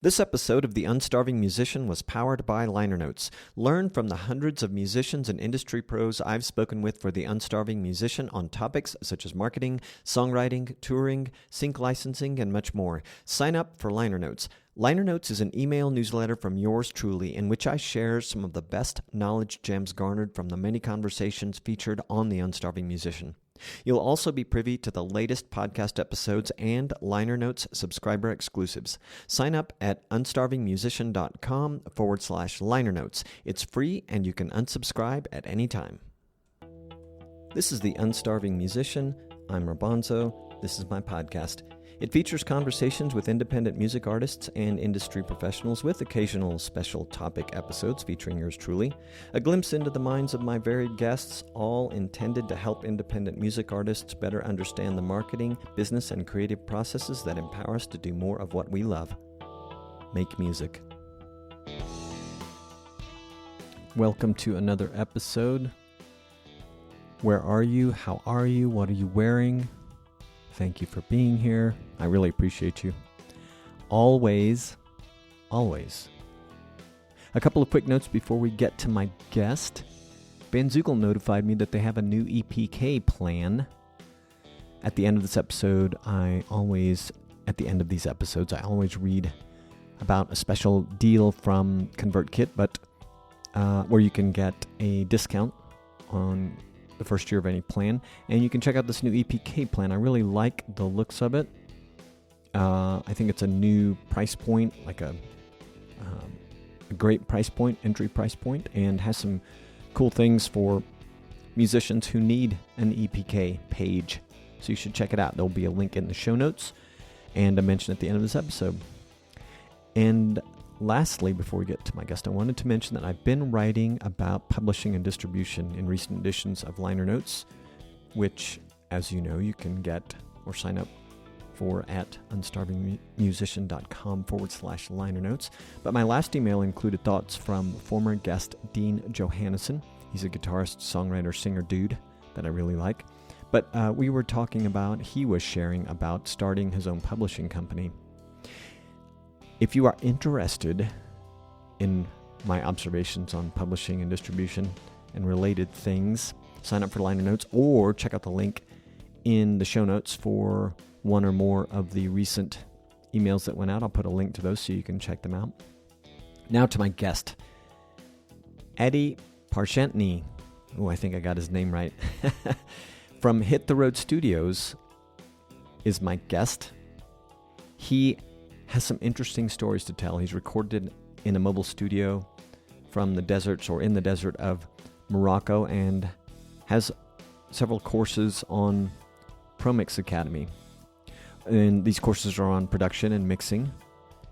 This episode of The Unstarving Musician was powered by liner notes. Learn from the hundreds of musicians and industry pros I've spoken with for The Unstarving Musician on topics such as marketing, songwriting, touring, sync licensing, and much more. Sign up for liner notes. Liner Notes is an email newsletter from yours truly in which I share some of the best knowledge gems garnered from the many conversations featured on The Unstarving Musician. You'll also be privy to the latest podcast episodes and Liner Notes subscriber exclusives. Sign up at unstarvingmusician.com/liner notes. It's free and you can unsubscribe at any time. This is The Unstarving Musician. I'm Rabanzo. This is my podcast. It features conversations with independent music artists and industry professionals with occasional special topic episodes featuring yours truly. A glimpse into the minds of my varied guests, all intended to help independent music artists better understand the marketing, business, and creative processes that empower us to do more of what we love. Make music. Welcome to another episode. Where are you? How are you? What are you wearing? Thank you for being here. I really appreciate you. Always. A couple of quick notes before we get to my guest. Bandzoogle notified me that they have a new EPK plan. At the end of this episode, I always read about a special deal from ConvertKit, but where you can get a discount on the first year of any plan, and you can check out this new EPK plan. I really like the looks of it. I think it's a new price point, like a great price point, entry price point, and has some cool things for musicians who need an EPK page. So you should check it out. There'll be a link in the show notes and a mention at the end of this episode. And lastly, before we get to my guest, I wanted to mention that I've been writing about publishing and distribution in recent editions of Liner Notes, which, as you know, you can get or sign up for at unstarvingmusician.com/liner notes. But my last email included thoughts from former guest Dean Johannesson. He's a guitarist, songwriter, singer dude that I really like. But he was sharing about starting his own publishing company. If you are interested in my observations on publishing and distribution and related things, sign up for Liner Notes or check out the link in the show notes for one or more of the recent emails that went out. I'll put a link to those so you can check them out. Now to my guest, Ady Parzentny. Oh, I think I got his name right. From Hit the Road Studios is my guest. He has some interesting stories to tell. He's recorded in a mobile studio from the deserts or in the desert of Morocco and has several courses on ProMix Academy. And these courses are on production and mixing. You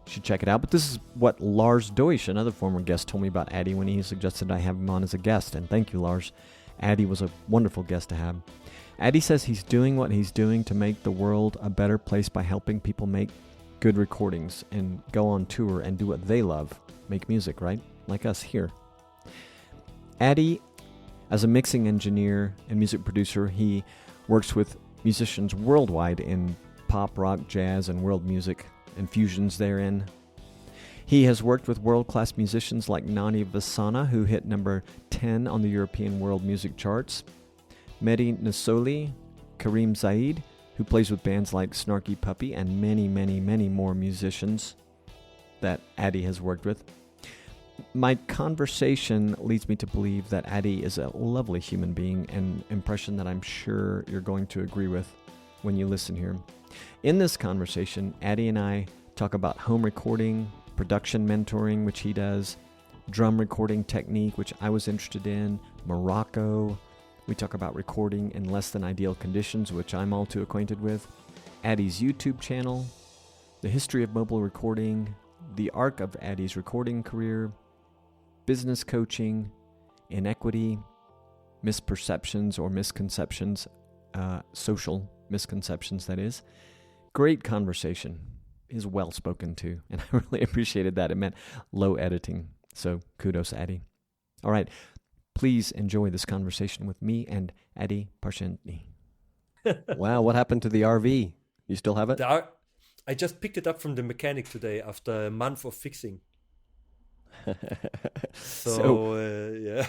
should check it out. But this is what Lars Deutsch, another former guest, told me about Ady when he suggested I have him on as a guest. And thank you, Lars. Ady was a wonderful guest to have. Ady says he's doing what he's doing to make the world a better place by helping people make good recordings and go on tour and do what they love, make music, right? Like us here. Ady, as a mixing engineer and music producer, he works with musicians worldwide in pop, rock, jazz, and world music and fusions therein. He has worked with world-class musicians like Nani Vazana, who hit number 10 on the European world music charts, Mehdi Nassouli, Karim Ziad, who plays with bands like Snarky Puppy, and many, many, many more musicians that Ady has worked with. My conversation leads me to believe that Ady is a lovely human being, an impression that I'm sure you're going to agree with when you listen here. In this conversation, Ady and I talk about home recording, production mentoring, which he does, drum recording technique, which I was interested in, Morocco. We talk about recording in less than ideal conditions, which I'm all too acquainted with, Ady's YouTube channel, the history of mobile recording, the arc of Ady's recording career, business coaching, inequity, misperceptions or misconceptions, social misconceptions, that is. Great conversation. Is well spoken to, and I really appreciated that. It meant low editing, so kudos, Ady. All right. Please enjoy this conversation with me and Ady Parzentny. Wow, what happened to the RV? You still have it? I just picked it up from the mechanic today after a month of fixing. So, So yeah,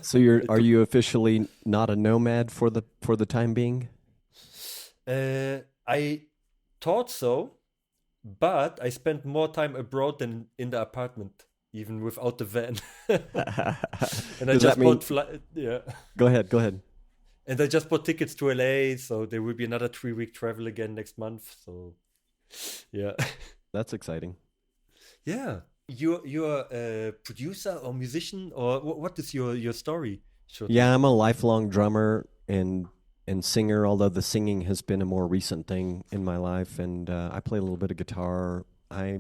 so you're it are took. you officially not a nomad for the time being? I thought so, but I spent more time abroad than in the apartment, even without the van. And I Does that just mean? bought flight. Yeah, Go ahead. Go ahead. and I just bought tickets to LA, so there will be another 3 week travel again next month. So yeah, That's exciting. yeah. You're a producer or musician, or what is your story shortly? Yeah, I'm a lifelong drummer and singer. Although the singing has been a more recent thing in my life, and I play a little bit of guitar. I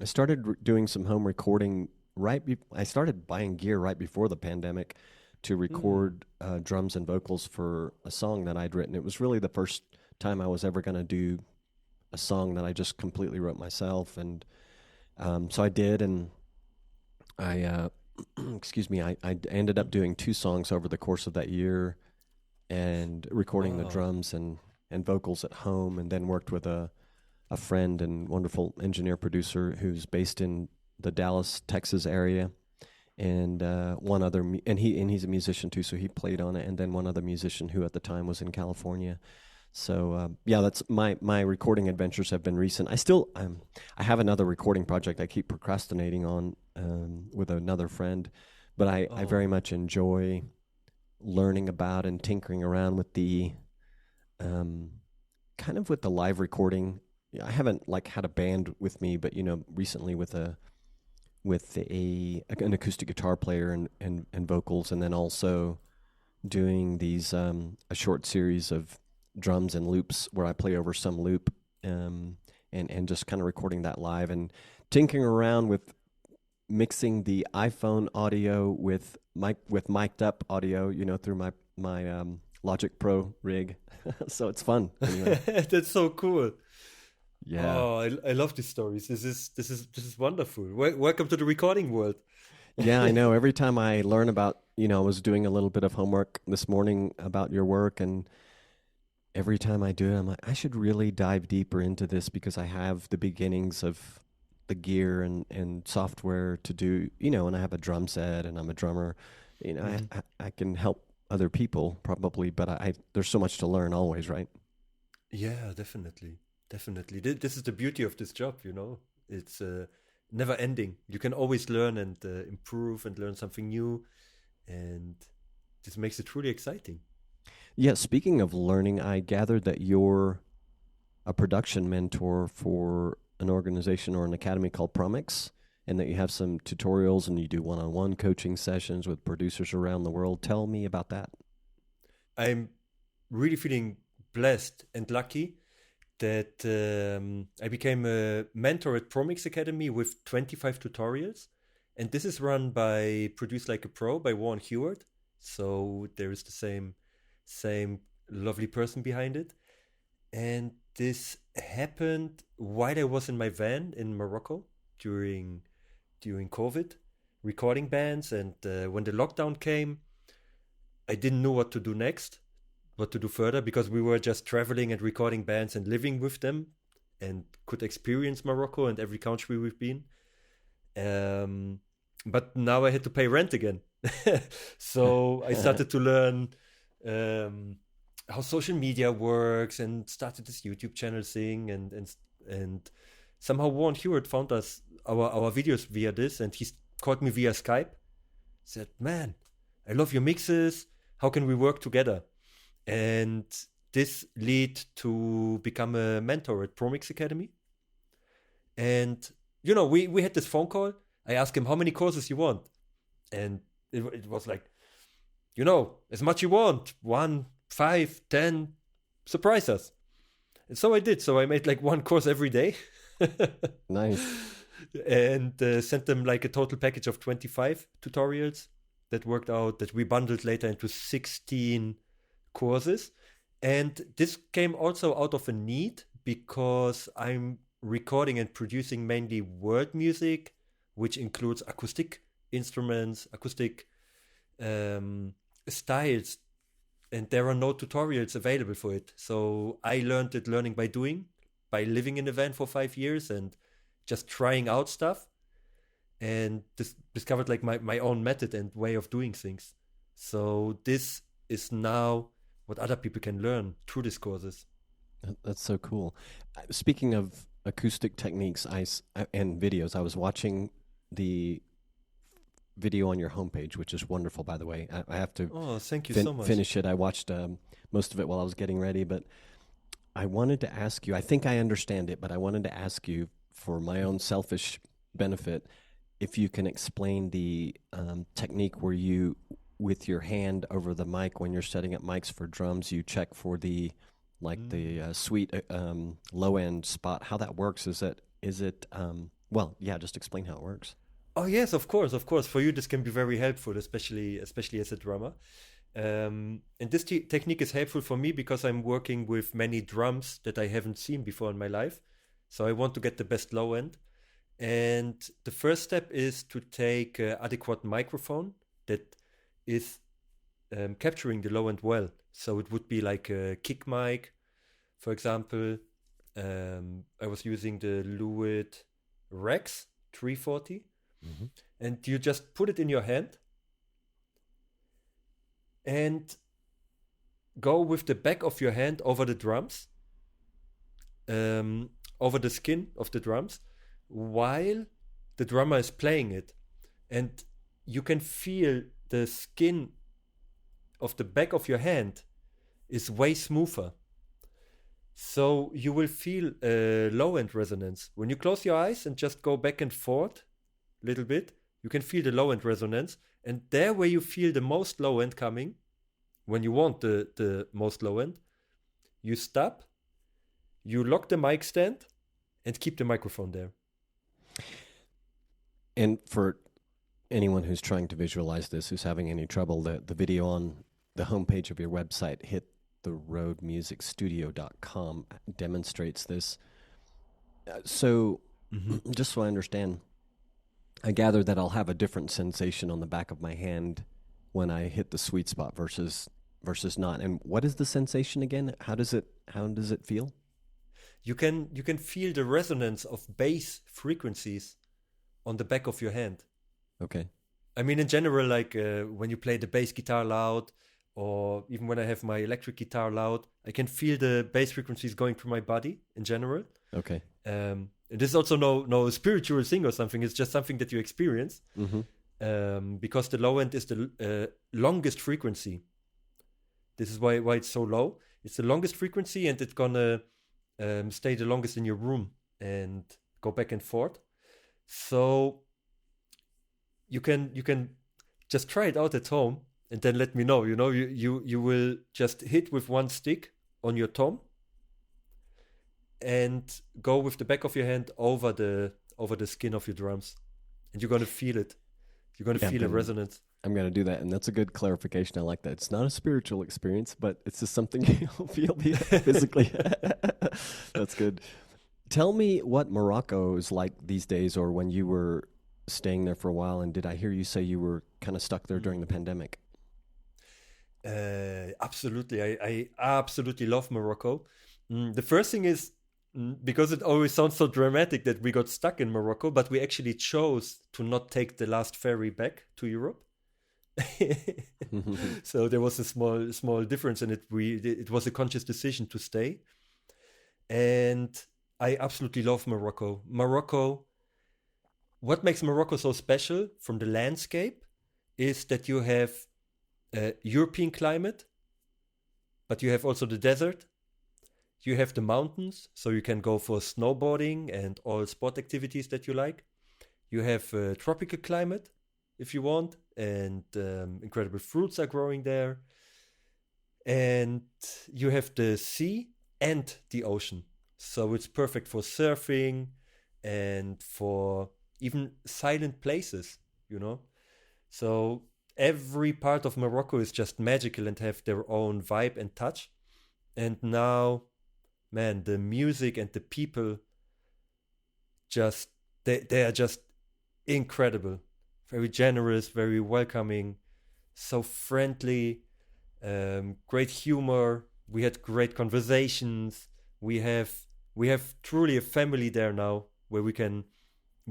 started doing some home recording I started buying gear right before the pandemic to Hmm. record drums and vocals for a song that I'd written. It was really the first time I was ever going to do a song that I just completely wrote myself, and so I did, and I excuse me, I ended up doing two songs over the course of that year and recording the Wow. drums and vocals at home, and then worked with a friend and wonderful engineer producer who's based in the Dallas, Texas area, and one other, and he's a musician too, so he played on it, and then one other musician who at the time was in California. So yeah, that's my recording adventures have been recent. I have another recording project I keep procrastinating on with another friend, but I very Oh. much enjoy learning about and tinkering around with the um, kind of with the live recording. I haven't like had a band with me, but recently with an acoustic guitar player and vocals, and then also doing these a short series of drums and loops where I play over some loop, um, and just kind of recording that live and tinkering around with mixing the iPhone audio with mic'd up audio, through my Logic Pro rig. So it's fun anyway. That's so cool. Yeah. Oh, I love these stories. This is wonderful. Welcome to the recording world. Yeah, I know. Every time I learn about, I was doing a little bit of homework this morning about your work, and every time I do it, I'm like, I should really dive deeper into this because I have the beginnings of the gear and software to do, and I have a drum set and I'm a drummer. Mhm. I can help other people probably, but there's so much to learn always, right? Yeah, definitely, definitely. This is the beauty of this job. It's never ending. You can always learn and improve and learn something new, and this makes it truly exciting. Yeah, speaking of learning, I gathered that you're a production mentor for an organization or an academy called Promix, and that you have some tutorials and you do one-on-one coaching sessions with producers around the world. Tell me about that. I'm really feeling blessed and lucky that I became a mentor at Promix Academy with 25 tutorials. And this is run by Produce Like a Pro by Warren Hewart. So there is the same lovely person behind it. And this happened while I was in my van in Morocco during COVID, recording bands. And when the lockdown came, I didn't know what to do next, what to do further, because we were just traveling and recording bands and living with them and could experience Morocco and every country we've been. Um, but now I had to pay rent again. So I started to learn um, how social media works and started this YouTube channel thing. And somehow Warren Hewitt found our videos via this, and he called me via Skype. Said, "Man, I love your mixes. How can we work together?" And this led to become a mentor at Promix Academy. And we had this phone call. I asked him how many courses you want, and it was like, as much you want, 1, 5, 10, surprise us. And so I did. So I made like one course every day, Nice. and sent them like a total package of 25 tutorials that worked out, that we bundled later into 16 courses. And this came also out of a need because I'm recording and producing mainly world music, which includes acoustic instruments, acoustic um, styles, and there are no tutorials available for it. So I learned it learning by doing. by living in a van for 5 years and just trying out stuff, and discovered like my own method and way of doing things. So this is now what other people can learn through these courses. That's so cool. Speaking of acoustic techniques and videos, I was watching the video on your homepage, which is wonderful, by the way. I have to thank you so much. Finish it. I watched most of it while I was getting ready, but I wanted to ask you, I think I understand it, but I wanted to ask you for my own selfish benefit, if you can explain the technique where you, with your hand over the mic, when you're setting up mics for drums, you check for the sweet low end spot, how that works. Is it just explain how it works. Oh yes, of course. For you, this can be very helpful, especially as a drummer. And this technique is helpful for me because I'm working with many drums that I haven't seen before in my life. So I want to get the best low end. And the first step is to take an adequate microphone that is capturing the low end well. So it would be like a kick mic, for example. I was using the Lewitt Rex 340. Mm-hmm. And you just put it in your hand and go with the back of your hand over the drums, over the skin of the drums, while the drummer is playing it. And you can feel the skin of the back of your hand is way smoother. So you will feel a low-end resonance. When you close your eyes and just go back and forth a little bit, you can feel the low-end resonance. And there where you feel the most low-end coming, when you want the most low-end, you stop, you lock the mic stand, and keep the microphone there. And for anyone who's trying to visualize this, who's having any trouble, the video on the homepage of your website, hittheroadmusicstudio.com, demonstrates this. So, just so I understand, I gather that I'll have a different sensation on the back of my hand when I hit the sweet spot versus not. And what is the sensation again? How does it feel? You can feel the resonance of bass frequencies on the back of your hand. Okay. I mean, in general, like when you play the bass guitar loud, or even when I have my electric guitar loud, I can feel the bass frequencies going through my body in general. Okay. This is also no spiritual thing or something. It's just something that you experience. Mm-hmm. Because the low end is the longest frequency. This is why it's so low. It's the longest frequency, and it's gonna stay the longest in your room and go back and forth. So you can just try it out at home and then let me know. You know, you will just hit with one stick on your thumb and go with the back of your hand over the skin of your drums, and you're gonna feel it. You're gonna feel a resonance. I'm gonna do that, and that's a good clarification. I like that. It's not a spiritual experience, but it's just something you'll feel physically. That's good. Tell me what Morocco is like these days, or when you were staying there for a while. And did I hear you say you were kind of stuck there during the pandemic? Absolutely. I absolutely love Morocco. The first thing is, because it always sounds so dramatic that we got stuck in Morocco, but we actually chose to not take the last ferry back to Europe. So there was a small difference in it. It was a conscious decision to stay. And I absolutely love Morocco. What makes Morocco so special from the landscape is that you have a European climate, but you have also the desert. You have the mountains, so you can go for snowboarding and all sport activities that you like. You have a tropical climate, if you want, and incredible fruits are growing there. And you have the sea and the ocean. So it's perfect for surfing and for even silent places, you know. So every part of Morocco is just magical and have their own vibe and touch. And now, man, the music and the people they are just incredible. Very generous, very welcoming, so friendly, great humor. We had great conversations. We have We have truly a family there now where we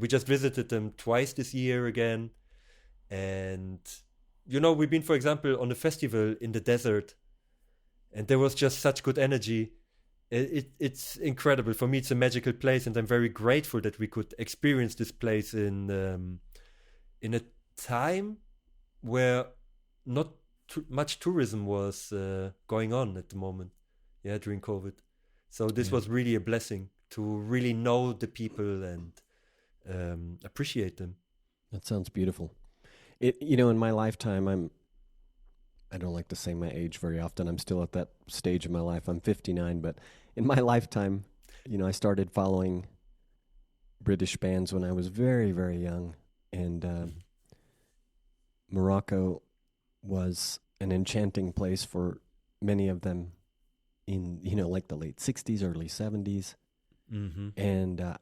just visited them twice this year again. And, we've been, for example, on a festival in the desert, and there was just such good energy. It's incredible. For me, it's a magical place, and I'm very grateful that we could experience this place in a time where not much tourism was going on at the moment, during COVID. So this was really a blessing to really know the people and appreciate them. That sounds beautiful. In my lifetime, I don't like to say my age very often. I'm still at that stage of my life. I'm 59, but in my lifetime, I started following British bands when I was very, very young. And Morocco was an enchanting place for many of them in, like the late 60s, early 70s. Mm-hmm. And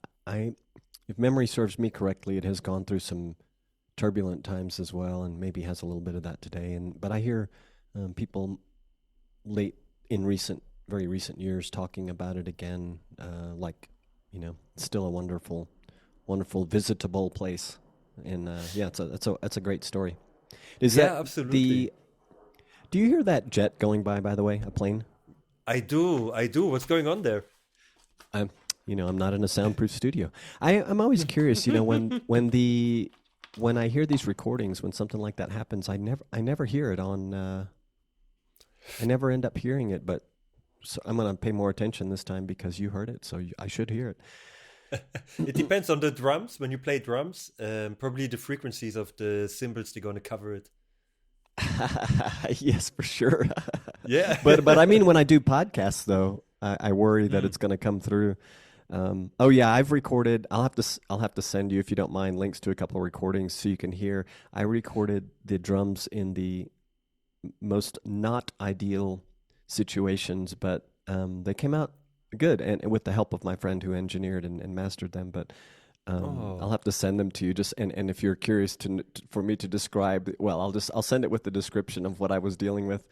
if memory serves me correctly, it has gone through some turbulent times as well, and maybe has a little bit of that today. But I hear people very recent years talking about it again, still a wonderful, wonderful visitable place. And that's a great story. Absolutely. Do you hear that jet going by the way, a plane? I do. What's going on there? I'm not in a soundproof studio. I'm always curious, when I hear these recordings, when something like that happens, I never hear it on. I never end up hearing it, but so I'm going to pay more attention this time because you heard it, so I should hear it. It depends on the drums. When you play drums, probably the frequencies of the cymbals, they're going to cover it. Yes, for sure. Yeah, but I mean, when I do podcasts, though, I worry that it's going to come through. I've recorded. I'll have to send you, if you don't mind, links to a couple of recordings so you can hear. I recorded the drums in the most not ideal situations, but they came out good, and with the help of my friend who engineered and mastered them. But I'll have to send them to you. And if you're curious for me to describe, well, I'll send it with the description of what I was dealing with.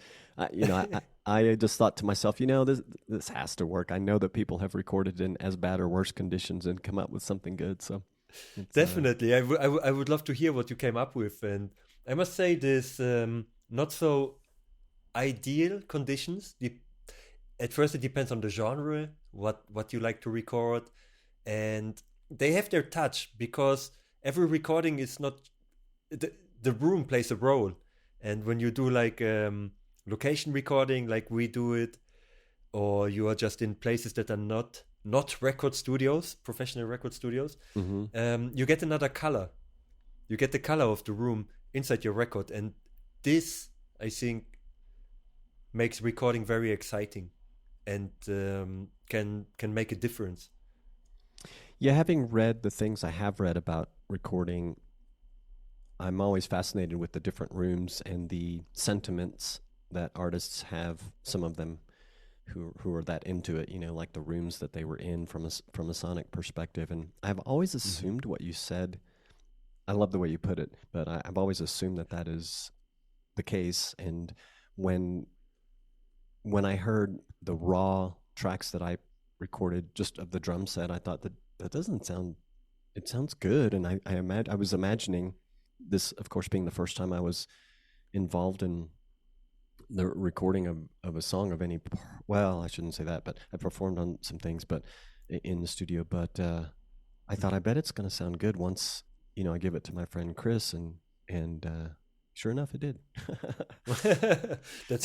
I just thought to myself, this has to work. I know that people have recorded in as bad or worse conditions and come up with something good. So definitely, I would love to hear what you came up with. And I must say, this not so ideal conditions. At first, it depends on the genre, what you like to record, and they have their touch, because every recording is not the room plays a role. And when you do like location recording, like we do it, or you are just in places that are not record studios, professional record studios, you get another color. You get the color of the room inside your record, and this, I think, makes recording very exciting and can make a difference. Yeah, having read the things I have read about recording, I'm always fascinated with the different rooms and the sentiments that artists have, some of them who are that into it, like the rooms that they were in from a sonic perspective. And I've always assumed what you said. I love the way you put it, but I've always assumed that is the case. And when I heard the raw tracks that I recorded just of the drum set, I thought that doesn't sound. It sounds good, and I was imagining this, of course, being the first time I was involved in the recording of a song of any. Well, I shouldn't say that, but I performed on some things, but in the studio. But I thought, I bet it's going to sound good once I give it to my friend Chris, and sure enough, it did. Please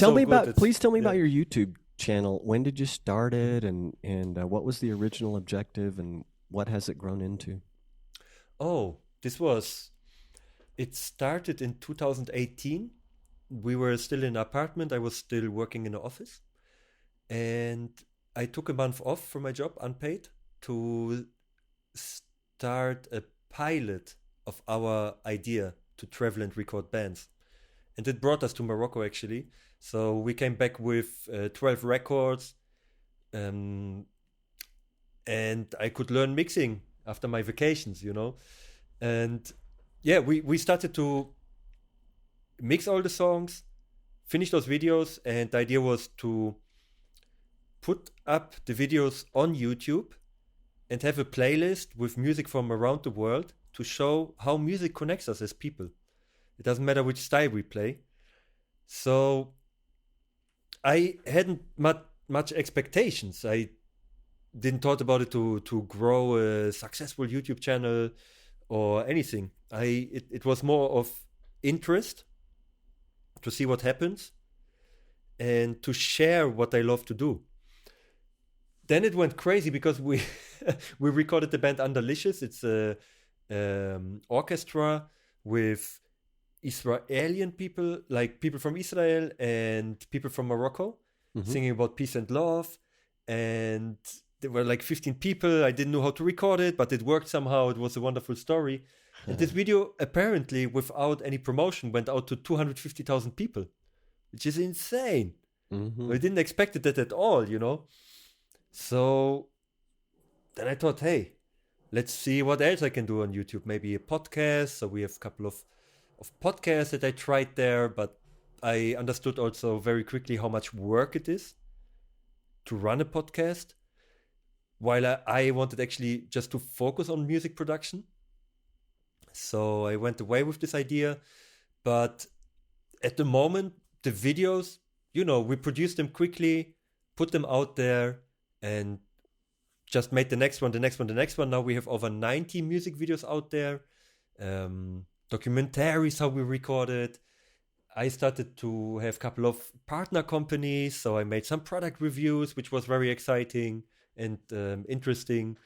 tell me about your YouTube channel. When did you start it, and what was the original objective, and what has it grown into? Oh, it started in 2018. We were still in an apartment. I was still working in the office, and I took a month off from my job, unpaid, to start a pilot of our idea to travel and record bands. And it brought us to Morocco, actually. So we came back with 12 records, and I could learn mixing after my vacations, And yeah, we started to mix all the songs, finish those videos, and the idea was to put up the videos on YouTube and have a playlist with music from around the world to show how music connects us as people. It doesn't matter which style we play. So I hadn't much expectations. I didn't thought about it to grow a successful YouTube channel or anything. It was more of interest to see what happens and to share what I love to do. Then it went crazy because we we recorded the band Underlicious. It's a orchestra with Israeli people, like people from Israel and people from Morocco, singing about peace and love. And there were like 15 people. I didn't know how to record it, but it worked somehow. It was a wonderful story. And this video, apparently, without any promotion, went out to 250,000 people, which is insane. I didn't expect it that at all, you know. So then I thought, hey, let's see what else I can do on YouTube. Maybe a podcast. So we have a couple of podcasts that I tried there, but I understood also very quickly how much work it is to run a podcast, while I wanted actually just to focus on music production. So I went away with this idea. But at the moment, the videos, you know, we produced them quickly, put them out there, and just made the next one. Now we have over 90 music videos out there. Documentaries, how we recorded. I started to have a couple of partner companies, so I made some product reviews, which was very exciting and interesting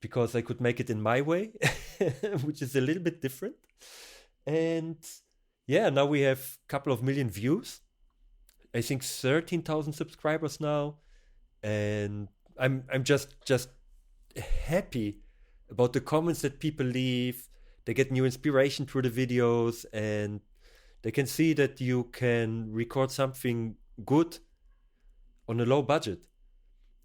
because I could make it in my way, which is a little bit different. And yeah, now we have a couple of million views. I think 13,000 subscribers now. And I'm just happy about the comments that people leave. They get new inspiration through the videos, and they can see that you can record something good on a low budget.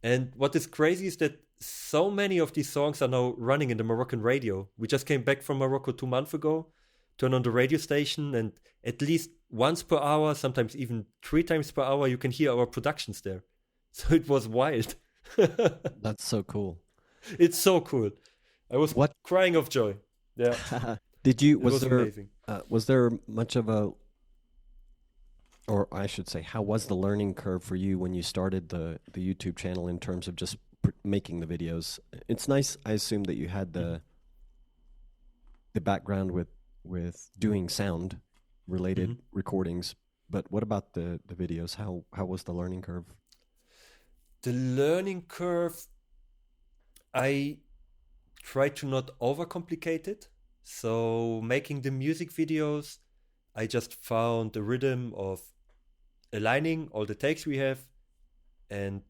And what is crazy is that so many of these songs are now running in the Moroccan radio. We just came back from Morocco 2 months ago, turned on the radio station, and at least once per hour, sometimes even 3 times per hour, you can hear our productions there. So it was wild. That's so cool. It's so cool. I was crying of joy. Yeah. Was there much of a, or I should say, how was the learning curve for you when you started the YouTube channel in terms of just making the videos? It's nice, I assume, that you had the background with doing sound related recordings, but what about the videos? How was the learning curve? The learning curve, I try to not overcomplicate it. So making the music videos, I just found a rhythm of aligning all the takes we have and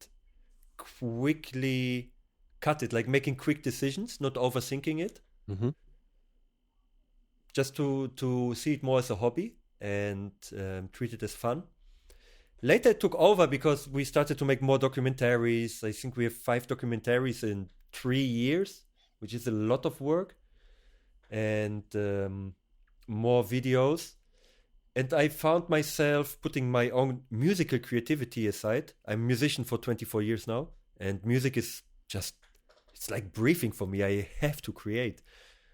quickly cut it, like making quick decisions, not overthinking it. Just to see it more as a hobby and treat it as fun. Later it took over because we started to make more documentaries. I think we have 5 documentaries in 3 years, which is a lot of work, and more videos. And I found myself putting my own musical creativity aside. I'm a musician for 24 years now, and music is just, it's like breathing for me. I have to create.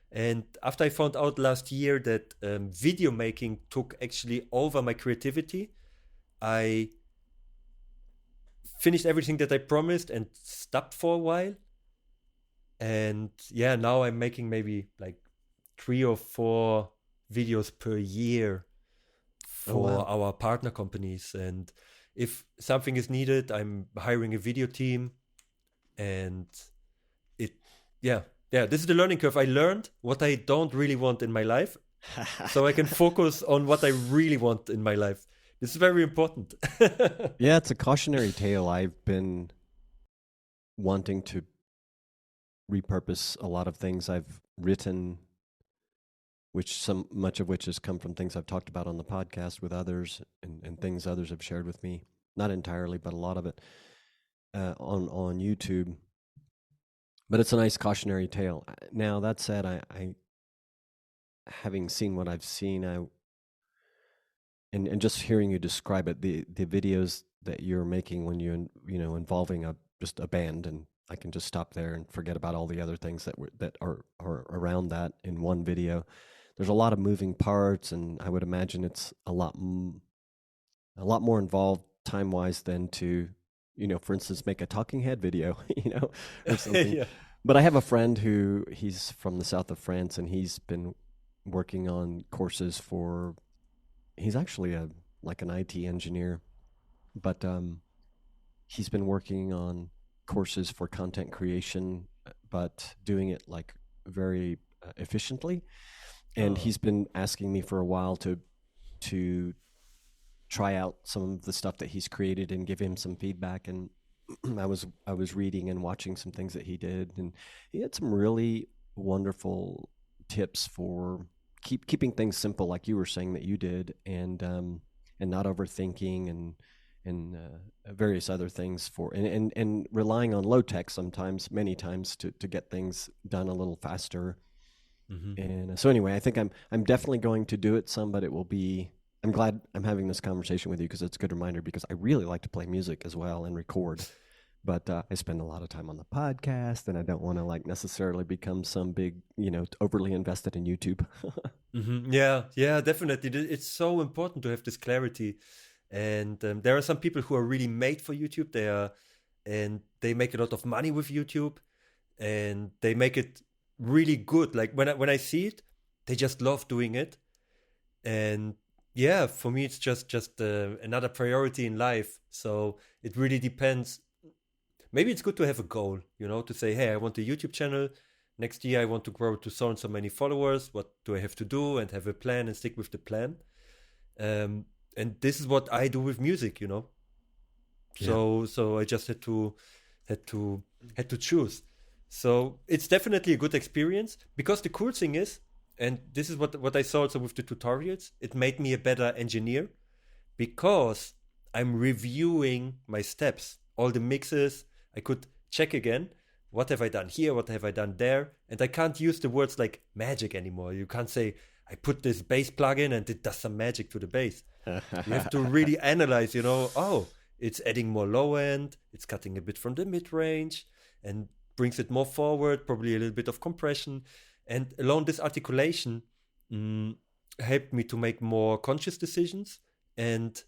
And after I found out last year that video making took actually over my creativity, I finished everything that I promised and stopped for a while. And yeah, now I'm making maybe like 3 or 4 videos per year for our partner companies. And if something is needed, I'm hiring a video team. And this is the learning curve. I learned what I don't really want in my life, so I can focus on what I really want in my life. This is very important. Yeah, it's a cautionary tale. I've been wanting to repurpose a lot of things I've written, much of which has come from things I've talked about on the podcast with others and things others have shared with me. Not entirely, but a lot of it on YouTube. But it's a nice cautionary tale. Now, that said, I having seen what I've seen, and just hearing you describe it, the videos that you're making when you're involving just a band and I can just stop there and forget about all the other things that are around that in one video. There's a lot of moving parts, and I would imagine it's a lot more involved time-wise than to, for instance, make a talking head video, or something. Yeah. But I have a friend he's from the south of France, and he's been working on courses he's actually an IT engineer, but he's been working on courses for content creation, but doing it like very efficiently. And he's been asking me for a while to try out some of the stuff that he's created and give him some feedback. And I was reading and watching some things that he did, and he had some really wonderful tips for keeping things simple, like you were saying that you did, and not overthinking and various other things and relying on low tech many times to get things done a little faster. Mm-hmm. And so anyway, I think I'm definitely going to do it some, but it will be. I'm glad I'm having this conversation with you because it's a good reminder, because I really like to play music as well and record, but I spend a lot of time on the podcast, and I don't want to necessarily become some big, overly invested in YouTube. Mm-hmm. Yeah, definitely. It's so important to have this clarity. And there are some people who are really made for YouTube. They make a lot of money with YouTube, and they make it really good. Like when I see it, they just love doing it. And yeah, for me, it's just another priority in life. So it really depends. Maybe it's good to have a goal, to say, hey, I want a YouTube channel. Next year, I want to grow to so and so many followers. What do I have to do? And have a plan and stick with the plan. And this is what I do with music, Yeah. So I just had to choose. So it's definitely a good experience, because the cool thing is, and this is what I saw also with the tutorials, it made me a better engineer, because I'm reviewing my steps, all the mixes. I could check again, what have I done here, what have I done there, and I can't use the words like magic anymore. You can't say, I put this bass plugin and it does some magic to the bass. You have to really analyze, it's adding more low end, it's cutting a bit from the mid-range, and brings it more forward, probably a little bit of compression. And along this articulation helped me to make more conscious decisions and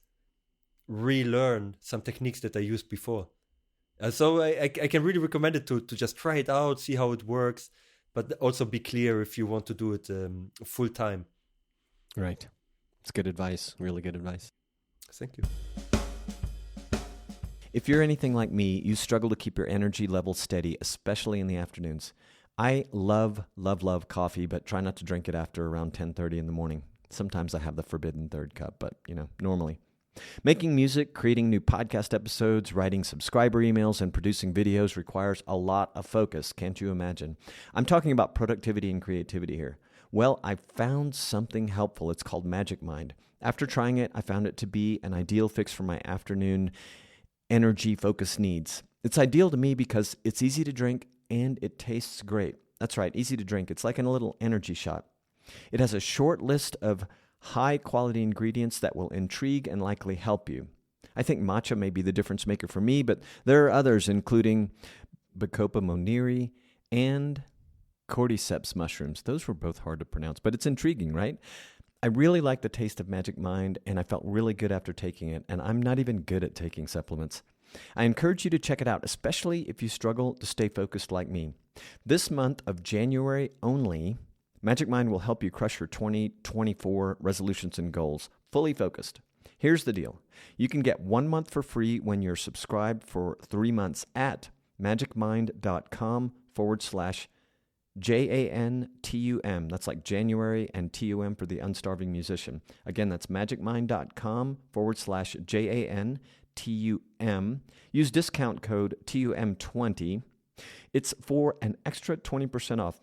relearn some techniques that I used before. So I can really recommend it to just try it out, see how it works, but also be clear if you want to do it full time. Right. It's good advice. Really good advice. Thank you. If you're anything like me, you struggle to keep your energy level steady, especially in the afternoons. I love coffee, but try not to drink it after around 10:30 in the morning. Sometimes I have the forbidden third cup, but, normally. Making music, creating new podcast episodes, writing subscriber emails, and producing videos requires a lot of focus. Can't you imagine? I'm talking about productivity and creativity here. Well, I found something helpful. It's called Magic Mind. After trying it, I found it to be an ideal fix for my afternoon energy focus needs. It's ideal to me because it's easy to drink and it tastes great. That's right, easy to drink. It's like a little energy shot. It has a short list of high-quality ingredients that will intrigue and likely help you. I think matcha may be the difference maker for me, but there are others, including Bacopa monnieri and cordyceps mushrooms. Those were both hard to pronounce, but it's intriguing, right? I really like the taste of Magic Mind, and I felt really good after taking it, and I'm not even good at taking supplements. I encourage you to check it out, especially if you struggle to stay focused like me. This month of January only, Magic Mind will help you crush your 2024 resolutions and goals, fully focused. Here's the deal. You can get 1 month for free when you're subscribed for 3 months at magicmind.com/JANTUM. That's like January and TUM for the unstarving musician. Again, that's magicmind.com/JANTUM. Use discount code TUM20. It's for an extra 20% off,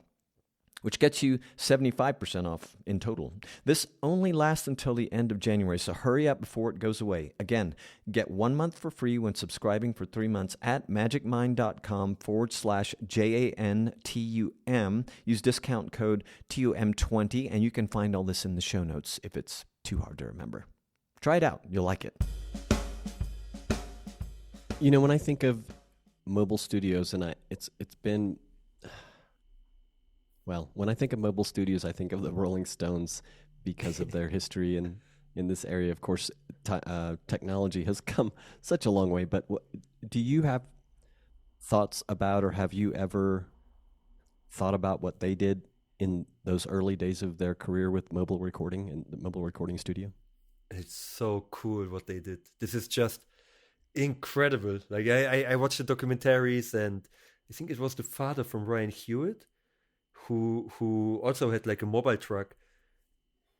which gets you 75% off in total. This only lasts until the end of January, so hurry up before it goes away. Again, get 1 month for free when subscribing for 3 months at magicmind.com/JANTUM. Use discount code TUM20, and you can find all this in the show notes if it's too hard to remember. Try it out. You'll like it. When I think of mobile studios, and it's been, well, when I think of mobile studios, I think of the Rolling Stones because of their history in this area. Of course, technology has come such a long way. But do you have thoughts about, or have you ever thought about what they did in those early days of their career with mobile recording and the mobile recording studio? It's so cool what they did. This is just incredible. Like I watched the documentaries, and I think it was the father from Ryan Hewitt who also had like a mobile truck,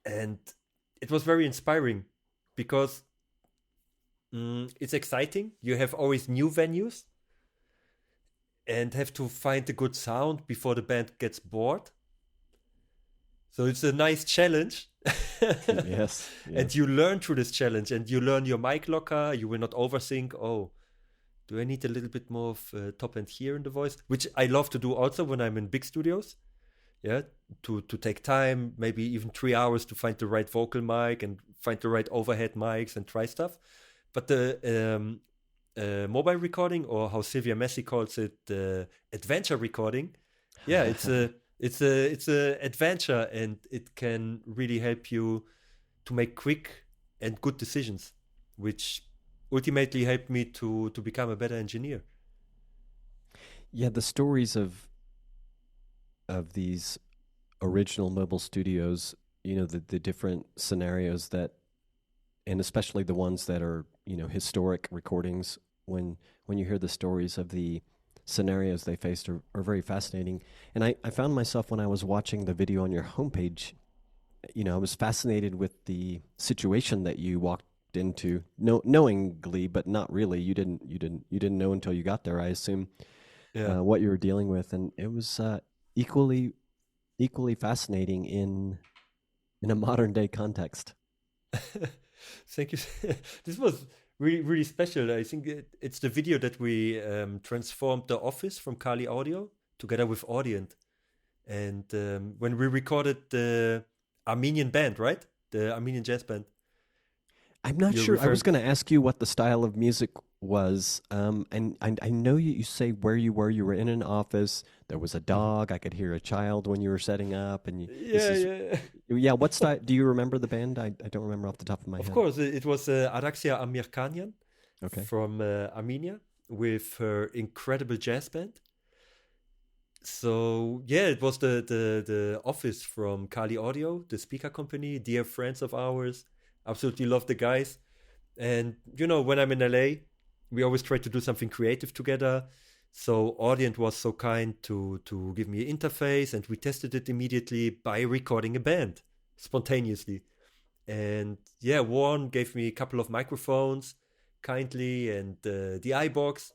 and it was very inspiring because it's exciting. You have always new venues and have to find a good sound before the band gets bored. So it's a nice challenge. Yes. And you learn through this challenge, and you learn your mic locker. You will not overthink, oh, do I need a little bit more of top end here in the voice? Which I love to do also when I'm in big studios. Yeah, to take time, maybe even 3 hours to find the right vocal mic and find the right overhead mics and try stuff. But the mobile recording, or how Sylvia Messi calls it, adventure recording, yeah, it's a adventure, and it can really help you to make quick and good decisions, which ultimately helped me to become a better engineer. Yeah, the stories of these original mobile studios, the different scenarios that, and especially the ones that are, historic recordings, when you hear the stories of the scenarios they faced are very fascinating. And I found myself, when I was watching the video on your homepage, I was fascinated with the situation that you walked into, knowingly, but not really. You didn't know until you got there, I assume, what you were dealing with, and it was equally fascinating in a modern day context. Thank you. This was really, really special. I think it's the video that we transformed the office from Kali Audio together with Audient. And when we recorded the Armenian band, right? The Armenian jazz band. I'm not sure. I was going to ask you what the style of music was. And I know you say where you were. You were in an office. There was a dog. I could hear a child when you were setting up. And yeah. What style? Do you remember the band? I don't remember off the top of my head. Of course, it was Araxia Amirkanian from Armenia with her incredible jazz band. So yeah, it was the office from Kali Audio, the speaker company, dear friends of ours. Absolutely love the guys. And when I'm in LA, we always try to do something creative together. So Audient was so kind to give me an interface, and we tested it immediately by recording a band spontaneously. And yeah, Warren gave me a couple of microphones kindly, and the iBox,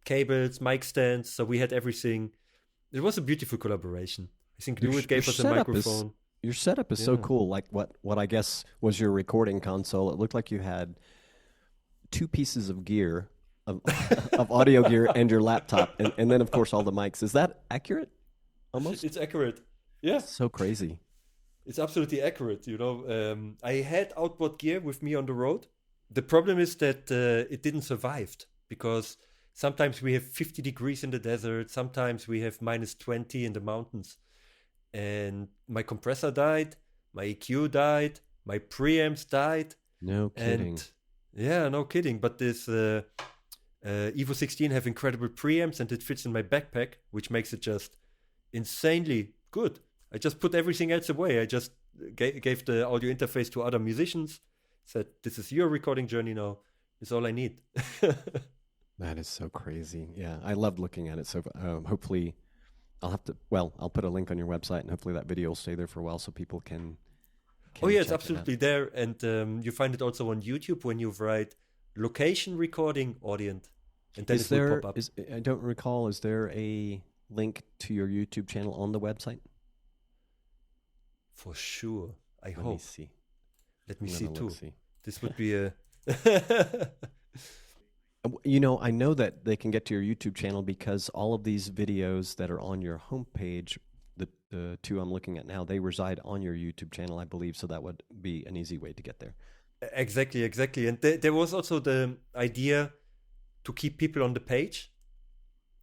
cables, mic stands. So we had everything. It was a beautiful collaboration. I think Lewitt gave us a microphone. Your setup is so cool. Like what I guess was your recording console. It looked like you had two pieces of gear, of audio gear, and your laptop, and then of course all the mics. Is that accurate? Almost. It's accurate. Yeah. So crazy. It's absolutely accurate. I had outboard gear with me on the road. The problem is that it didn't survive, because sometimes we have 50 degrees in the desert. Sometimes we have minus 20 in the mountains. And my compressor died, my EQ died, my preamps died. No kidding. And yeah, no kidding. But this Evo 16 have incredible preamps, and it fits in my backpack, which makes it just insanely good. I just put everything else away. I just gave the audio interface to other musicians, said, this is your recording journey now. It's all I need. That is so crazy. Yeah, I loved looking at it. So hopefully I'll put a link on your website, and hopefully that video will stay there for a while so people can oh yeah, it's absolutely there. And you find it also on YouTube when you write location recording Audient. And then will pop up. I don't recall, is there a link to your YouTube channel on the website? For sure. Let me see. Let me see too. This would be a... I know that they can get to your YouTube channel because all of these videos that are on your homepage, the two I'm looking at now, they reside on your YouTube channel, I believe. So that would be an easy way to get there. Exactly. And there was also the idea to keep people on the page.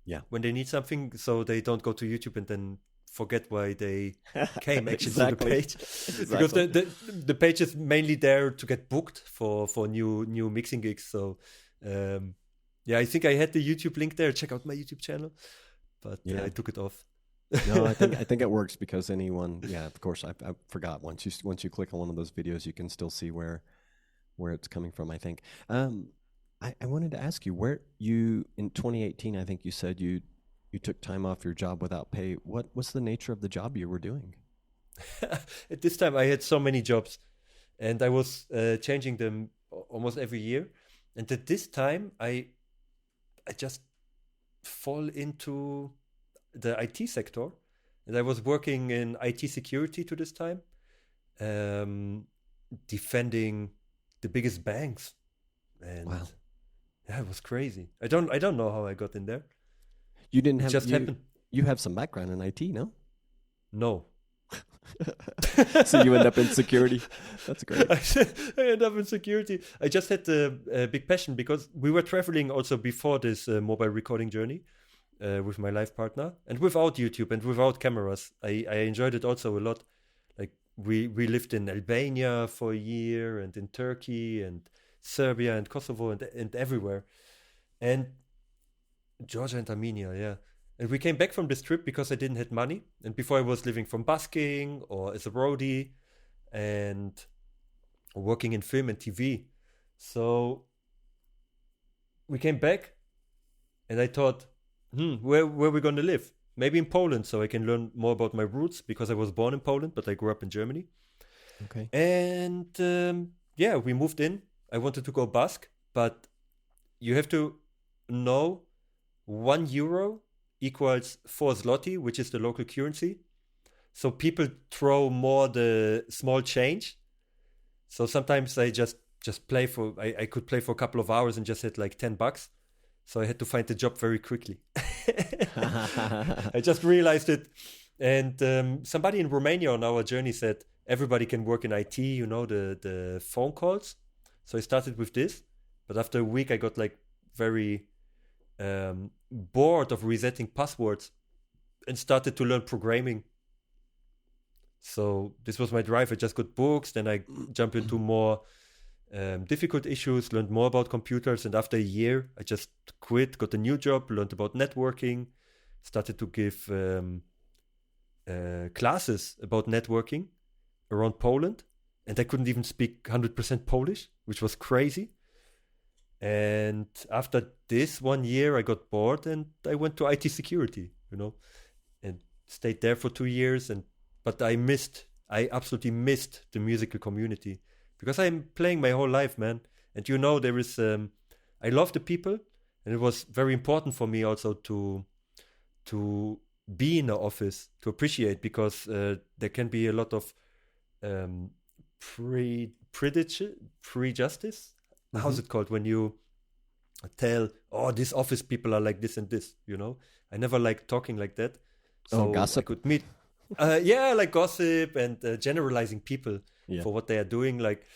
Yeah. when they need something, so they don't go to YouTube and then forget why they came actually to the Exactly. page. Because the page is mainly there to get booked for new mixing gigs. So I think I had the YouTube link there. Check out my YouTube channel, but I took it off. No, I think it works because anyone, of course, I forgot once you click on one of those videos, you can still see where it's coming from. I think. I wanted to ask you, where you in 2018, I think you said you took time off your job without pay. What's the nature of the job you were doing? At this time, I had so many jobs, and I was changing them almost every year. And at this time, I just fall into the IT sector, and I was working in IT security to this time, defending the biggest banks, and Wow. it was crazy. I don't know how I got in there. You didn't It have just happened. You have some background in IT, no? No. So you end up in security. That's great. I end up in security. I just had a big passion because we were traveling also before this mobile recording journey with my life partner, and without YouTube and without cameras. I enjoyed it also a lot. Like we lived in Albania for a year, and in Turkey and Serbia and Kosovo and everywhere, and Georgia and Armenia, yeah. And we came back from this trip because I didn't have money. And before I was living from busking or as a roadie and working in film and TV. So we came back and I thought, where are we going to live? Maybe in Poland, so I can learn more about my roots, because I was born in Poland, but I grew up in Germany. Okay. And we moved in. I wanted to go busk, but you have to know €1 equals 4 zloty, which is the local currency. So people throw more the small change. So sometimes I just play for, I could play for a couple of hours and just had like $10. So I had to find a job very quickly. I just realized it. And somebody in Romania on our journey said, everybody can work in IT, the phone calls. So I started with this. But after a week, I got like very bored of resetting passwords and started to learn programming. So this was my drive. I just got books, then I jumped into more difficult issues, learned more about computers, and after a year I just quit, got a new job, learned about networking, started to give classes about networking around Poland, and I couldn't even speak 100% Polish, which was crazy. And after this 1 year, I got bored and I went to IT security, and stayed there for 2 years. But I absolutely missed the musical community, because I'm playing my whole life, man. And there is, I love the people, and it was very important for me also to be in the office, to appreciate, because there can be a lot of prejudice. How's it called when you tell, these office people are like this and this, I never liked talking like that. So gossip. I could meet, like gossip and generalizing people for what they are doing. Like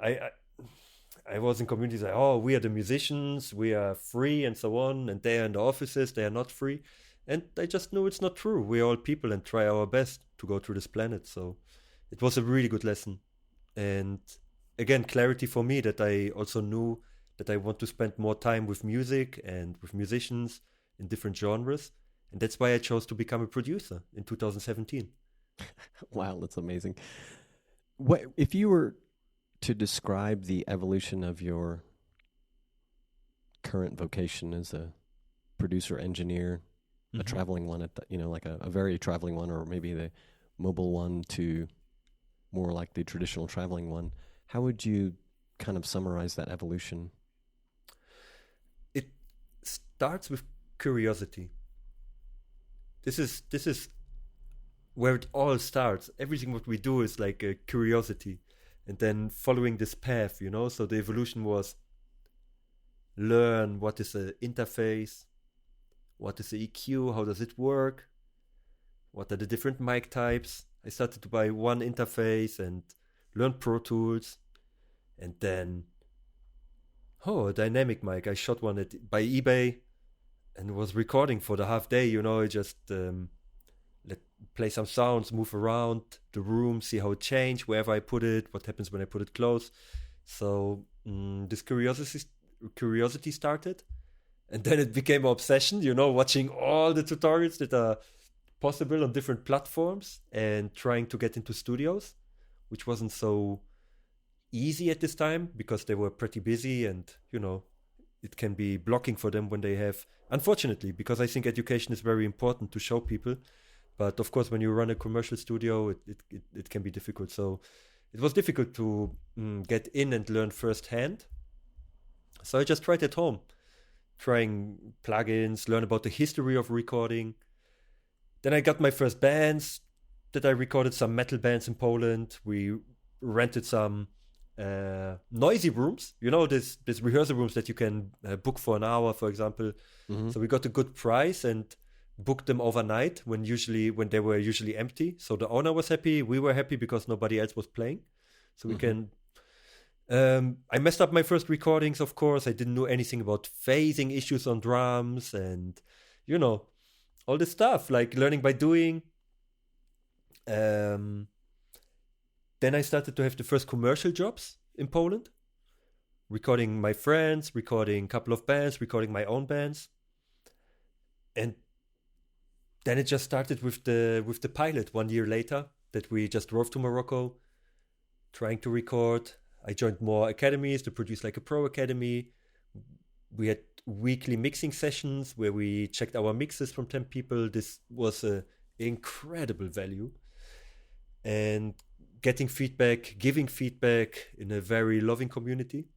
I was in communities like, we are the musicians, we are free and so on, and they are in the offices, they are not free. And I just knew it's not true. We are all people and try our best to go through this planet. So it was a really good lesson. And again, clarity for me, that I also knew that I want to spend more time with music and with musicians in different genres. And that's why I chose to become a producer in 2017. Wow, that's amazing. If you were to describe the evolution of your current vocation as a producer, engineer, a traveling one, like a very traveling one, or maybe the mobile one, to more like the traditional traveling one, how would you kind of summarize that evolution? It starts with curiosity. This is where it all starts. Everything what we do is like a curiosity, and then following this path, So the evolution was learn what is an interface, what is the EQ, how does it work, what are the different mic types. I started to buy one interface and learn Pro Tools, and then a dynamic mic. I shot one by eBay, and was recording for the half day. Just play some sounds, move around the room, see how it changed, wherever I put it, what happens when I put it close. So this curiosity started, and then it became an obsession, watching all the tutorials that are possible on different platforms and trying to get into studios, which wasn't so easy at this time because they were pretty busy, and it can be blocking for them when they have, unfortunately, because I think education is very important to show people. But of course, when you run a commercial studio, it can be difficult. So it was difficult to get in and learn firsthand. So I just tried at home, trying plugins, learn about the history of recording. Then I got my first bands that I recorded, some metal bands in Poland. We rented some noisy rooms, this rehearsal rooms that you can book for an hour, for example. Mm-hmm. So we got a good price and booked them overnight when they were usually empty. So the owner was happy, we were happy because nobody else was playing. So we can. I messed up my first recordings, of course. I didn't know anything about phasing issues on drums and all this stuff, like learning by doing. Then I started to have the first commercial jobs in Poland, recording my friends, recording a couple of bands, recording my own bands. And then it just started with the pilot 1 year later that we just drove to Morocco, trying to record. I joined more academies to produce like a pro academy. We had weekly mixing sessions where we checked our mixes from 10 people. This was an incredible value. And getting feedback, giving feedback in a very loving community.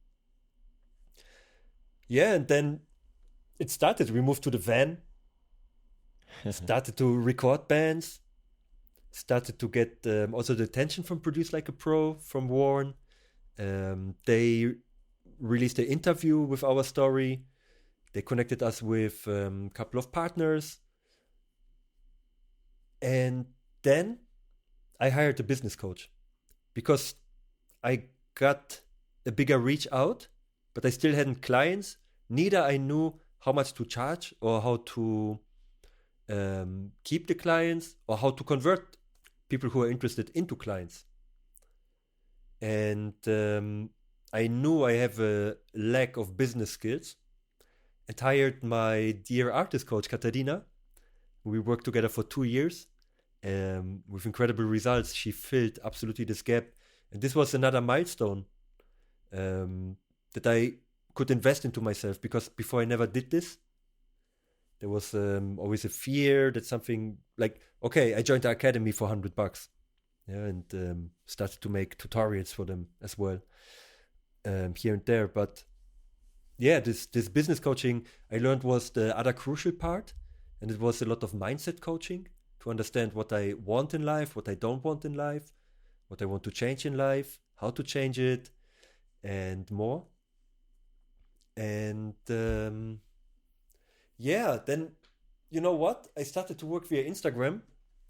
Yeah, and then it started. We moved to the van, started to record bands, started to get also the attention from Produce Like a Pro, from Warren. They released an interview with our story. They connected us with a couple of partners. And then I hired a business coach because I got a bigger reach out, but I still hadn't clients. Neither I knew how much to charge or how to keep the clients or how to convert people who are interested into clients. And I knew I have a lack of business skills and hired my dear artist coach, Katarina. We worked together for 2 years with incredible results. She filled absolutely this gap. And this was another milestone that I could invest into myself, because before I never did this. There was always a fear that something like, okay, I joined the academy for $100. Yeah, and started to make tutorials for them as well, here and there. But yeah, this business coaching I learned was the other crucial part, and it was a lot of mindset coaching to understand what I want in life, what I don't want in life, what I want to change in life, how to change it, and more. And yeah, then you know what? I started to work via Instagram,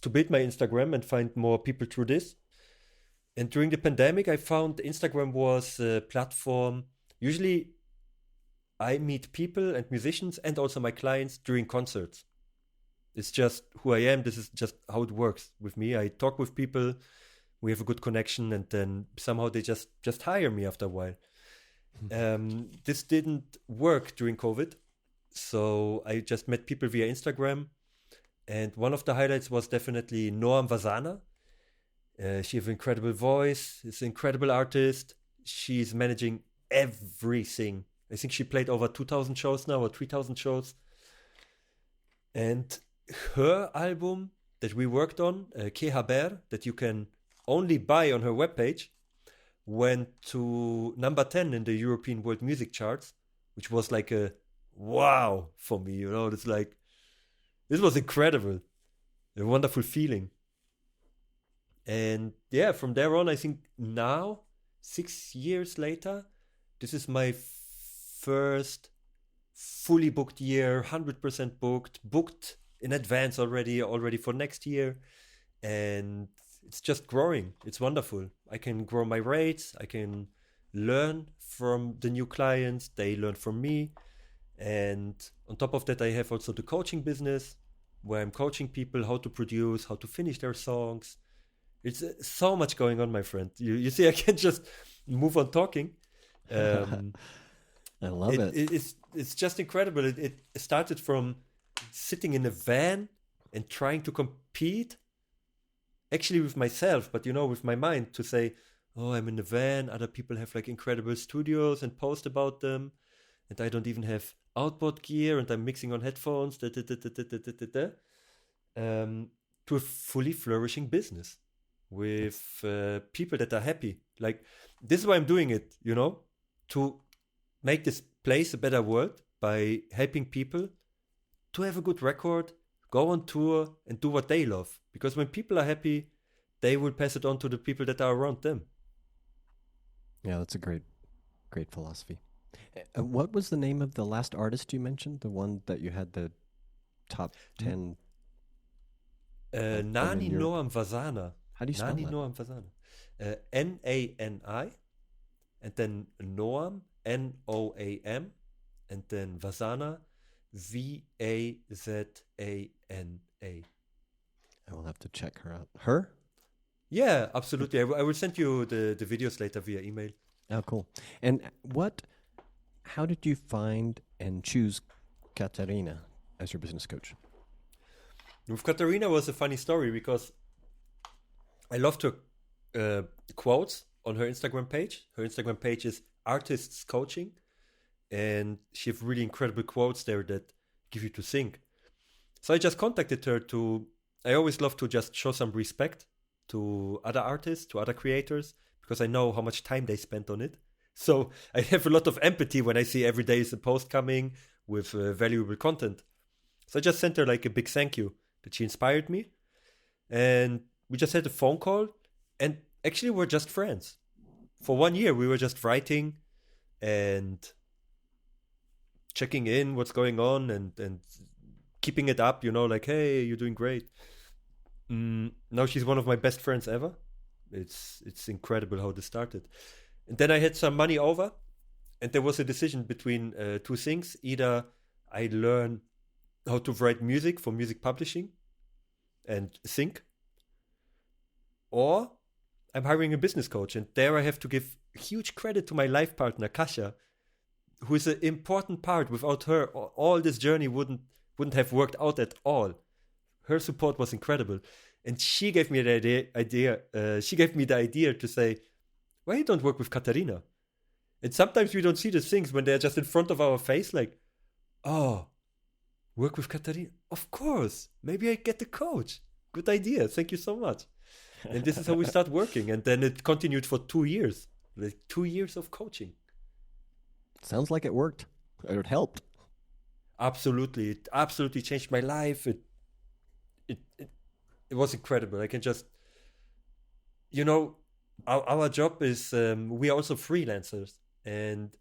to build my Instagram and find more people through this. And during the pandemic, I found Instagram was a platform. Usually, I meet people and musicians and also my clients during concerts. It's just who I am. This is just how it works with me. I talk with people, we have a good connection, and then somehow they just hire me after a while. This didn't work during COVID. So I just met people via Instagram. And one of the highlights was definitely Nani Vazana. She has an incredible voice. She's an incredible artist. She's managing everything. I think she played over 2,000 shows now, or 3,000 shows. And her album that we worked on, Que Haber, that you can only buy on her webpage, went to number 10 in the European World Music Charts, which was like a wow for me. It's like, this was incredible, a wonderful feeling. And yeah, from there on, I think now, 6 years later, this is my first fully booked year, 100% booked in advance already for next year. And it's just growing. It's wonderful. I can grow my rates. I can learn from the new clients. They learn from me. And on top of that, I have also the coaching business where I'm coaching people how to produce, how to finish their songs. It's so much going on, my friend. You see, I can't just move on talking. I love it. It's just incredible. It started from sitting in a van and trying to compete, actually with myself, but with my mind, to say, oh, I'm in a van. Other people have like incredible studios and post about them, and I don't even have outboard gear, and I'm mixing on headphones. To a fully flourishing business with people that are happy. Like, this is why I'm doing it, to make this place a better world by helping people to have a good record, go on tour, and do what they love. Because when people are happy, they will pass it on to the people that are around them. Yeah, that's a great philosophy. What was the name of the last artist you mentioned? The one that you had the top 10? Nani Vazana. How do you spell Nani that? Vazana. Nani, and then Noam, Noam, and then Vazana, Vazana. I will have to check her out. Her? Yeah, absolutely. I will send you the videos later via email. Oh, cool. And how did you find and choose Katarina as your business coach? With Katarina was a funny story because I loved her quotes on her Instagram page. Her Instagram page is Artists Coaching, and she has really incredible quotes there that give you to think. So I just contacted her I always love to just show some respect to other artists, to other creators, because I know how much time they spent on it. So I have a lot of empathy when I see every day is a post coming with valuable content. So I just sent her like a big thank you that she inspired me. And we just had a phone call, and actually we're just friends. For 1 year, we were just writing and checking in what's going on and keeping it up, like, hey, you're doing great. Now she's one of my best friends ever. It's incredible how this started. And then I had some money over, and there was a decision between two things. Either I learn how to write music for music publishing and think, or I'm hiring a business coach. And there I have to give huge credit to my life partner, Kasia, who is an important part. Without her, all this journey wouldn't have worked out at all. Her support was incredible. And she gave me the idea. She gave me the idea to say, why you don't work with Katarina? And sometimes we don't see the things when they're just in front of our face, like, oh, work with Katarina? Of course. Maybe I get the coach. Good idea. Thank you so much. And this is how we start working. And then it continued for 2 years. Like 2 years of coaching. Sounds like it worked. It helped. Absolutely. It absolutely changed my life. It was incredible. I can just, our job is, we are also freelancers, and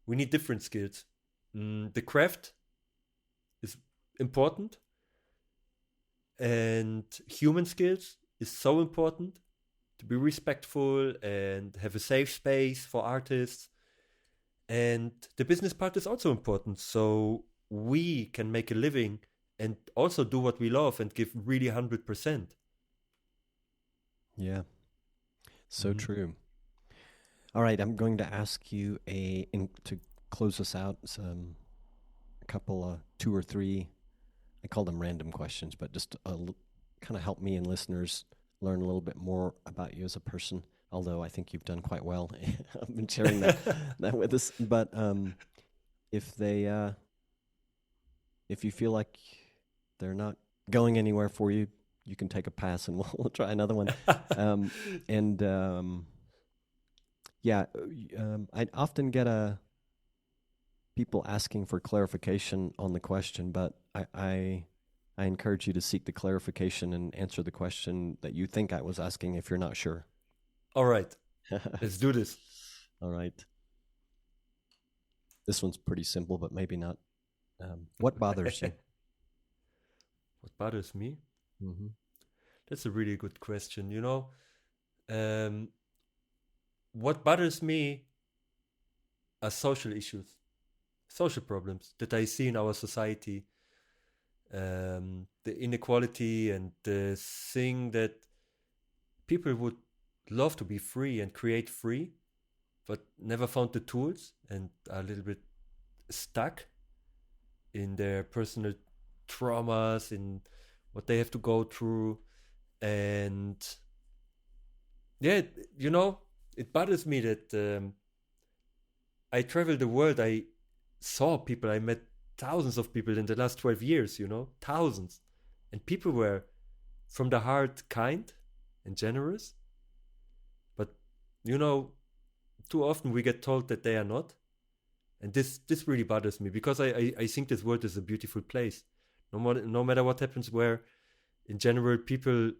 we need different skills. The craft is important, and human skills is so important, to be respectful and have a safe space for artists. And the business part is also important, so we can make a living and also do what we love and give really 100%. Yeah, so true. All right, I'm going to ask you to close us out, a couple, 2 or 3, I call them random questions, but just kind of help me and listeners learn a little bit more about you as a person, although I think you've done quite well. I've been sharing that with us. But if you feel like they're not going anywhere for you, you can take a pass and we'll try another one. I often get people asking for clarification on the question, but I encourage you to seek the clarification and answer the question that you think I was asking if you're not sure. All right. Let's do this. All right. This one's pretty simple, but maybe not. What bothers you? What bothers me? Mm-hmm. That's a really good question. What bothers me are social issues. social problems that I see in our society. The inequality and the thing that people would love to be free and create free, but never found the tools and are a little bit stuck in their personal traumas, in what they have to go through. And yeah, it bothers me that I travel the world. I saw people, I met thousands of people in the last 12 years, thousands. And people were from the heart kind and generous. But, too often we get told that they are not. And this really bothers me, because I think this world is a beautiful place. No matter what happens, where in general people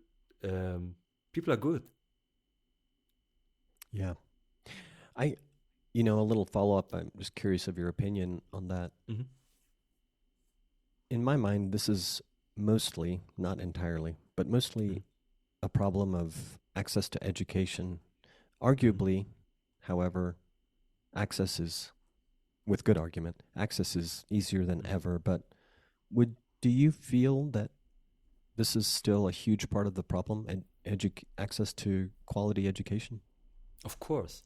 are good. Yeah. A little follow-up. I'm just curious of your opinion on that. Mm-hmm. In my mind, this is mostly, not entirely, but mostly a problem of access to education. Arguably, however, access is, with good argument, access is easier than ever. But do you feel that this is still a huge part of the problem, and access to quality education? Of course.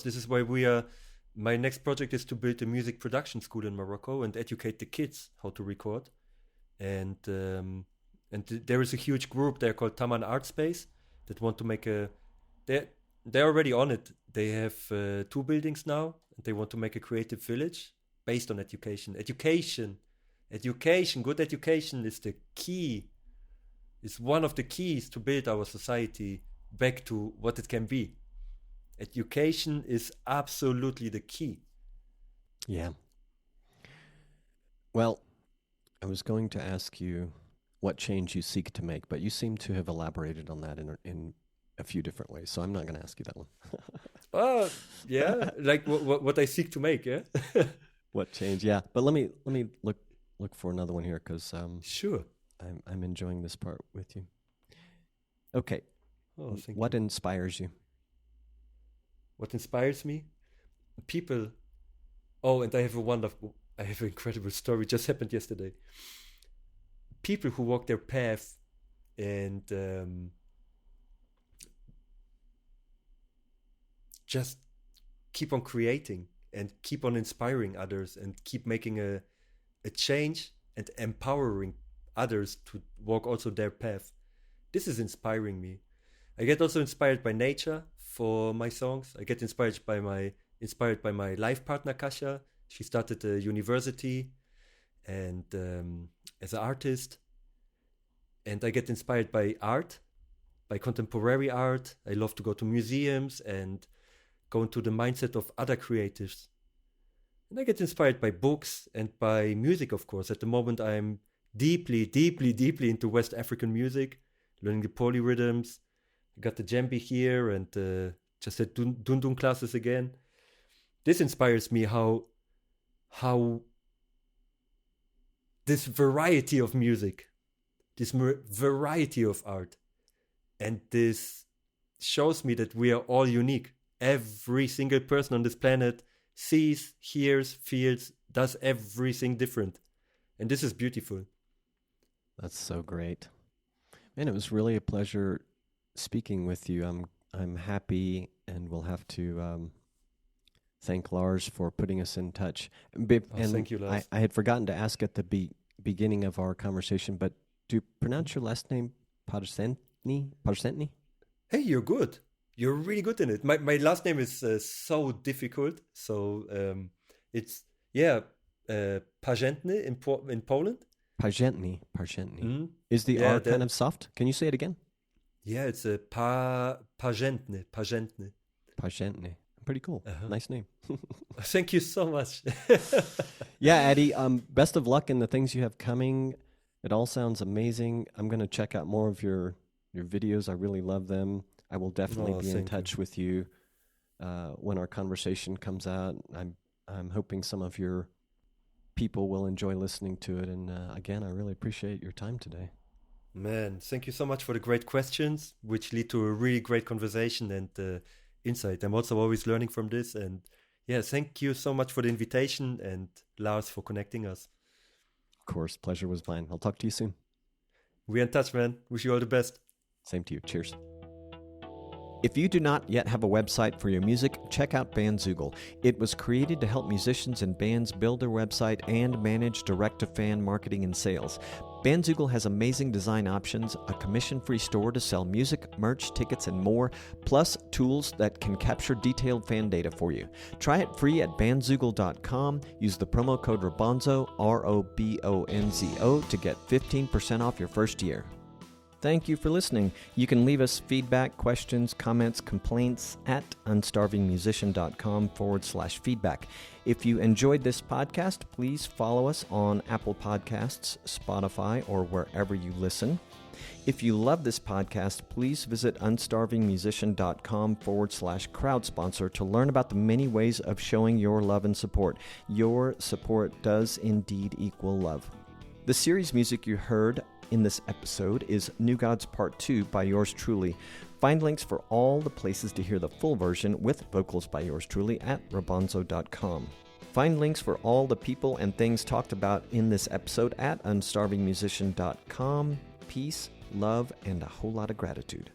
This is why my next project is to build a music production school in Morocco and educate the kids how to record. And there is a huge group there called Taman Art Space that want to make they're already on it. They have 2 buildings now, and they want to make a creative village based on education. Education, good education is the key. It's one of the keys to build our society back to what it can be. Education is absolutely the key. Yeah. Well, I was going to ask you what change you seek to make, but you seem to have elaborated on that in a few different ways, so I'm not going to ask you that one. Yeah, like what I seek to make, yeah. What change? Yeah, but let me look for another one here, because sure, I'm enjoying this part with you. Okay, what inspires you? What inspires me? People. Oh, and I have an incredible story. Just happened yesterday. People who walk their path and just keep on creating and keep on inspiring others and keep making a change and empowering others to walk also their path. This is inspiring me. I get also inspired by nature for my songs. I get inspired by my life partner Kasia. She started a university and as an artist. And I get inspired by art, by contemporary art. I love to go to museums and go into the mindset of other creatives. And I get inspired by books and by music, of course. At the moment, I'm deeply, deeply, deeply into West African music, learning the polyrhythms. I got the djembe here and just had dundun classes again. This inspires me how this variety of music, this variety of art, and this shows me that we are all unique. Every single person on this planet sees, hears, feels, does everything different. And this is beautiful. That's so great. Man, it was really a pleasure speaking with you. I'm happy, and we'll have to thank Lars for putting us in touch. Thank you, Lars. I had forgotten to ask at the beginning of our conversation, but do you pronounce your last name Parzentny? Hey, you're good. You're really good in it. My last name is so difficult. So it's, Parzentny in Poland. Parzentny. Mm-hmm. Is the R kind of soft? Can you say it again? Yeah, it's a Parzentny. Pretty cool. Uh-huh. Nice name. Thank you so much. Yeah, Ady, best of luck in the things you have coming. It all sounds amazing. I'm going to check out more of your videos. I really love them. I will definitely be in touch with you when our conversation comes out. I'm hoping some of your people will enjoy listening to it. And again, I really appreciate your time today. Man, thank you so much for the great questions, which lead to a really great conversation and insight. I'm also always learning from this. And Yeah, thank you so much for the invitation, and Lars for connecting us. Of course, pleasure was mine. I'll talk to you soon. We're in touch, man. Wish you all the best. Same to you. Cheers. If you do not yet have a website for your music, check out Bandzoogle. It was created to help musicians and bands build their website and manage direct-to-fan marketing and sales. Bandzoogle has amazing design options, a commission-free store to sell music, merch, tickets, and more, plus tools that can capture detailed fan data for you. Try it free at bandzoogle.com. Use the promo code ROBONZO, ROBONZO, to get 15% off your first year. Thank you for listening. You can leave us feedback, questions, comments, complaints at unstarvingmusician.com/feedback. If you enjoyed this podcast, please follow us on Apple Podcasts, Spotify, or wherever you listen. If you love this podcast, please visit unstarvingmusician.com/crowd-sponsor to learn about the many ways of showing your love and support. Your support does indeed equal love. The series music you heard in this episode is New Gods Part 2 by yours truly. Find links for all the places to hear the full version with vocals by yours truly at robonzo.com. Find links for all the people and things talked about in this episode at unstarvingmusician.com. Peace, love, and a whole lot of gratitude.